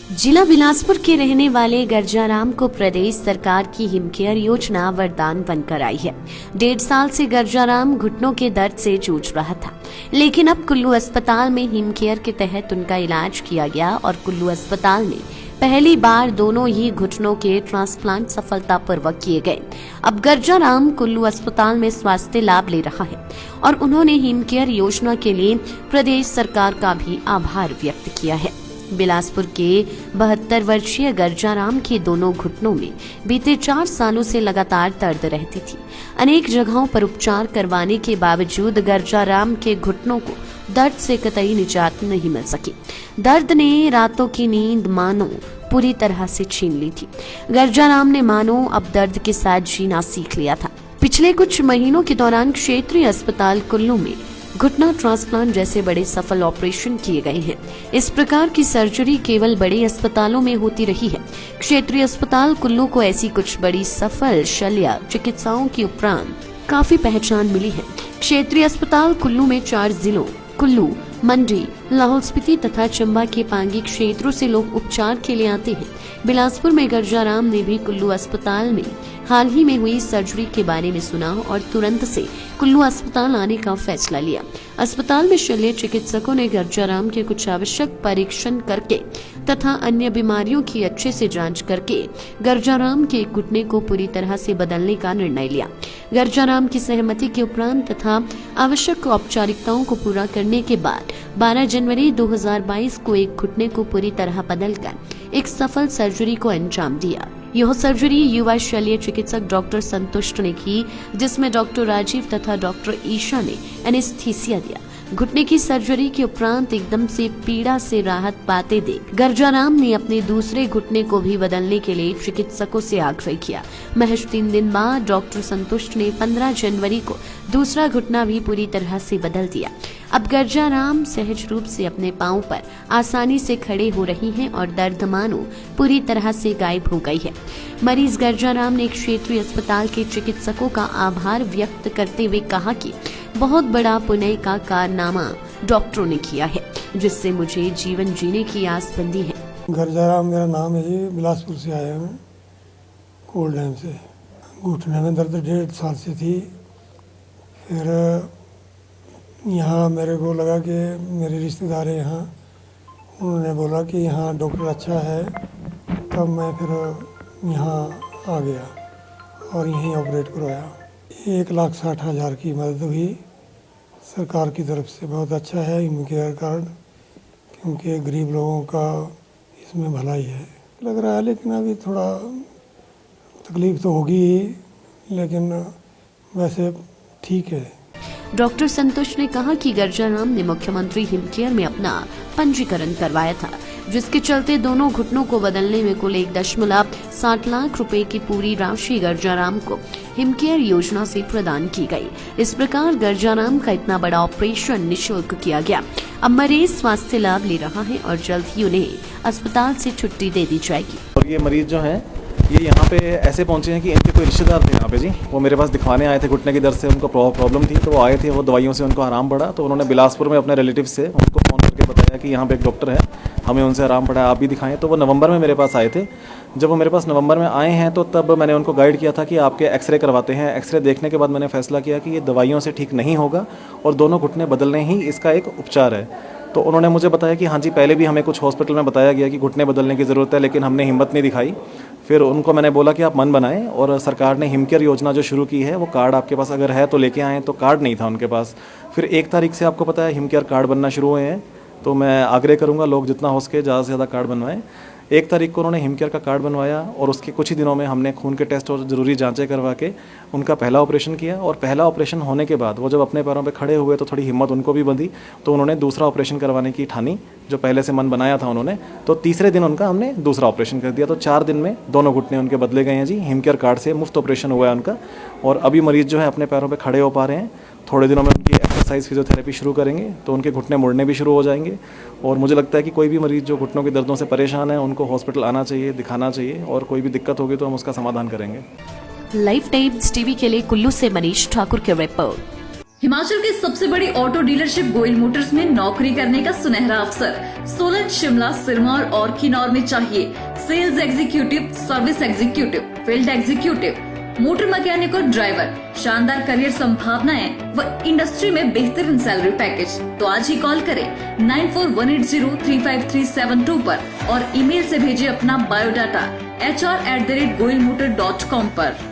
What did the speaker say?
जिला बिलासपुर के रहने वाले गर्जाराम को प्रदेश सरकार की हिमकेयर योजना वरदान बनकर आई है। 1.5 साल से गर्जाराम घुटनों के दर्द से जूझ रहा था, लेकिन अब कुल्लू अस्पताल में हिमकेयर के तहत उनका इलाज किया गया और कुल्लू अस्पताल में पहली बार दोनों ही घुटनों के ट्रांसप्लांट सफलतापूर्वक किए गए। अब गर्जाराम कुल्लू अस्पताल में स्वास्थ्य लाभ ले रहा है और उन्होंने हिमकेयर योजना के लिए प्रदेश सरकार का भी आभार व्यक्त किया है। बिलासपुर के 72 वर्षीय गर्जाराम के दोनों घुटनों में बीते 4 सालों से लगातार दर्द रहती थी। अनेक जगहों पर उपचार करवाने के बावजूद गर्जाराम के घुटनों को दर्द से कतई निजात नहीं मिल सकी। दर्द ने रातों की नींद मानो पूरी तरह से छीन ली थी। गर्जाराम ने मानो अब दर्द के साथ जीना सीख लिया था। पिछले कुछ महीनों के दौरान क्षेत्रीय अस्पताल कुल्लू में घुटना ट्रांसप्लांट जैसे बड़े सफल ऑपरेशन किए गए हैं। इस प्रकार की सर्जरी केवल बड़े अस्पतालों में होती रही है। क्षेत्रीय अस्पताल कुल्लू को ऐसी कुछ बड़ी सफल शल्य चिकित्साओं के उपरांत काफी पहचान मिली है। क्षेत्रीय अस्पताल कुल्लू में 4 जिलों कुल्लू, मंडी, लाहौल स्पीति तथा चंबा के पांगी क्षेत्रों से लोग उपचार के लिए आते हैं। बिलासपुर में गर्जाराम ने भी कुल्लू अस्पताल में हाल ही में हुई सर्जरी के बारे में सुना और तुरंत से कुल्लू अस्पताल आने का फैसला लिया। अस्पताल में शल्य चिकित्सकों ने गर्जाराम के कुछ आवश्यक परीक्षण करके तथा अन्य बीमारियों की अच्छे से जांच करके गर्जाराम के घुटने को पूरी तरह से बदलने का निर्णय लिया। गर्जाराम की सहमति के उपरांत तथा आवश्यक औपचारिकताओं को पूरा करने के बाद 12 जनवरी 2022 को एक घुटने को पूरी तरह बदलकर एक सफल सर्जरी को अंजाम दिया। यह सर्जरी युवा शल्य चिकित्सक डॉक्टर संतुष्ट ने की, जिसमें डॉक्टर राजीव तथा डॉक्टर ईशा ने एनेस्थीसिया दिया। घुटने की सर्जरी के उपरांत एकदम से पीड़ा से राहत पाते देख गर्जाराम ने अपने दूसरे घुटने को भी बदलने के लिए चिकित्सकों से आग्रह किया। महज 3 दिन बाद डॉक्टर संतुष्ट ने 15 जनवरी को दूसरा घुटना भी पूरी तरह से बदल दिया। अब गर्जाराम सहज रूप से अपने पांव पर आसानी से खड़े हो रही हैं और दर्द मानो पूरी तरह से गायब हो गई है। मरीज गर्जाराम ने क्षेत्रीय अस्पताल के चिकित्सकों का आभार व्यक्त करते हुए कहा कि बहुत बड़ा पुण्य का कारनामा डॉक्टरों ने किया है, जिससे मुझे जीवन जीने की आस बंधी है। गर्जाराम मेरा नाम है जी, बिलासपुर से आया हूँ, कोल्ड डैम से। घुटने में दर्द 1.5 साल से थी। फिर यहाँ मेरे को लगा कि मेरे रिश्तेदार हैं यहाँ, उन्होंने बोला कि यहाँ डॉक्टर अच्छा है, तब मैं फिर यहाँ आ गया और यहीं ऑपरेट करवाया। 1,60,000 की मदद हुई सरकार की तरफ से। बहुत अच्छा है हिमकेयर कार्ड, क्योंकि गरीब लोगों का इसमें भलाई है लग रहा है। लेकिन अभी थोड़ा तकलीफ तो होगी ही, लेकिन वैसे ठीक है। डॉक्टर संतोष ने कहा कि गर्जाराम ने मुख्यमंत्री हिमकेयर में अपना पंजीकरण करवाया था, जिसके चलते दोनों घुटनों को बदलने में कुल 1.7 लाख रुपए की पूरी राशि गर्जाराम को हिमकेयर योजना से प्रदान की गई। इस प्रकार गर्जाराम का इतना बड़ा ऑपरेशन निःशुल्क किया गया। अब मरीज स्वास्थ्य लाभ ले रहा है और जल्द ही उन्हें अस्पताल से छुट्टी दे दी जाएगी। और ये मरीज जो है ये यहाँ पे ऐसे पहुँचे हैं कि इनके कोई रिश्तेदार थे यहाँ पे जी, वो मेरे पास दिखवाने आए थे। घुटने की दर्द से उनको प्रॉब्लम थी, तो वो आए थे, वो दवाइयों से उनको आराम पड़ा। तो उन्होंने बिलासपुर में अपने रिलेटिव से उनको फ़ोन करके बताया कि यहाँ पे एक डॉक्टर है, हमें उनसे आराम पड़ा, आप भी दिखाएं। तो वो नवंबर में मेरे पास आए थे। जब वो मेरे पास नवंबर में आए हैं तो तब मैंने उनको गाइड किया था कि आपके एक्सरे करवाते हैं। एक्सरे देखने के बाद मैंने फैसला किया कि ये दवाइयों से ठीक नहीं होगा और दोनों घुटने बदलने ही इसका एक उपचार है। तो उन्होंने मुझे बताया कि हाँ जी, पहले भी हमें कुछ हॉस्पिटल में बताया गया कि घुटने बदलने की ज़रूरत है, लेकिन हमने हिम्मत नहीं दिखाई। फिर उनको मैंने बोला कि आप मन बनाएं, और सरकार ने हिमकेयर योजना जो शुरू की है, वो कार्ड आपके पास अगर है तो लेके आएँ। तो कार्ड नहीं था उनके पास। फिर 1 तारीख से आपको पता है हिमकेयर कार्ड बनना शुरू हुए हैं। तो मैं आग्रह करूँगा लोग जितना हो सके ज़्यादा से ज़्यादा कार्ड बनवाएं। 1 तारीख को उन्होंने हिमकेयर का कार्ड बनवाया और उसके कुछ ही दिनों में हमने खून के टेस्ट और ज़रूरी जांचें करवा के उनका पहला ऑपरेशन किया। और पहला ऑपरेशन होने के बाद वो जब अपने पैरों पे खड़े हुए तो थोड़ी हिम्मत उनको भी बंधी, तो उन्होंने दूसरा ऑपरेशन करवाने की ठानी, जो पहले से मन बनाया था उन्होंने। तो तीसरे दिन उनका हमने दूसरा ऑपरेशन कर दिया। तो 4 दिन में दोनों घुटने उनके बदले गए हैं जी। हिमकेयर कार्ड से मुफ्त ऑपरेशन हुआ है उनका, और अभी मरीज़ जो है अपने पैरों पर खड़े हो पा रहे हैं। थोड़े दिनों में उनकी एक्सरसाइज फिजियोथेरेपी शुरू करेंगे तो उनके घुटने मुड़ने भी शुरू हो जाएंगे। और मुझे लगता है कि कोई भी मरीज़ जो घुटनों की दर्दों से परेशान है, उनको हॉस्पिटल आना चाहिए, दिखाना चाहिए, और कोई भी दिक्कत होगी तो हम उसका समाधान करेंगे। लाइव टाइम्स टीवी के लिए कुल्लू से मनीष ठाकुर की रिपोर्ट। हिमाचल की सबसे बड़ी ऑटो डीलरशिप गोयल मोटर्स में नौकरी करने का सुनहरा अवसर। सोलन, शिमला, सिरमौर और किन्नौर में चाहिए sales executive, service executive, field executive, motor mechanic और ड्राइवर। शानदार करियर संभावनाएं व इंडस्ट्री में बेहतरीन सैलरी पैकेज। तो आज ही कॉल करें 9418035372 पर और ईमेल से भेजिए अपना बायोडाटा hr@goilmotor.com पर।